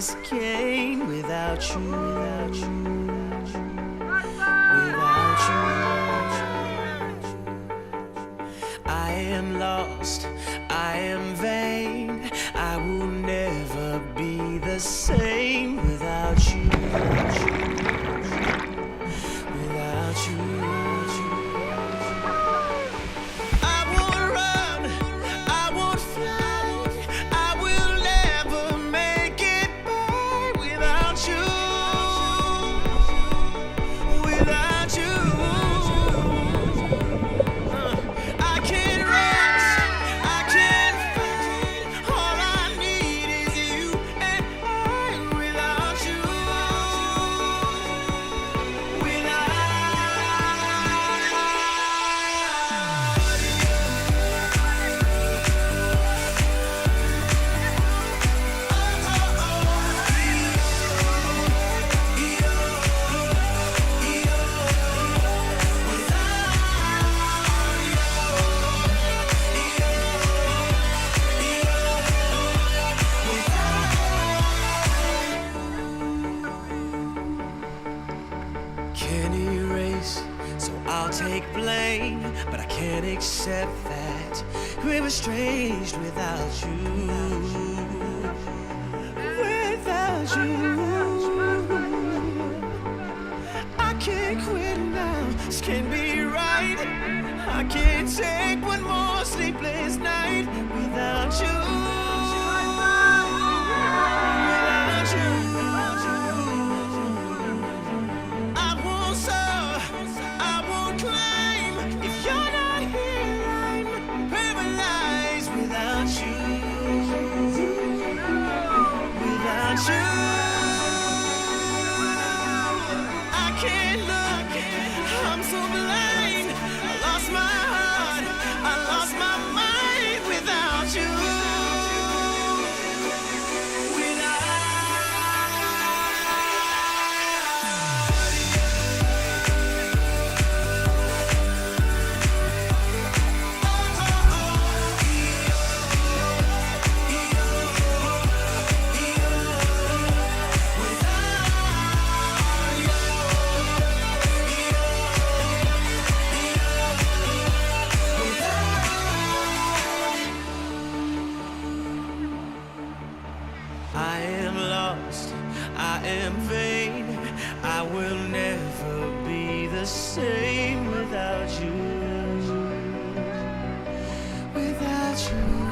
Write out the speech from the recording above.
this game without you, without you, without you. I am lost, I am vain, I will never be the same without you, without you. Can't erase, so I'll take blame, but I can't accept that we're estranged without you, without you. I can't quit now, this can't be right. I can't take one more sleepless night without you. I'm so blind, I lost my heart, I lost my mind without you. I am lost, I am vain, I will never be the same without you, without you.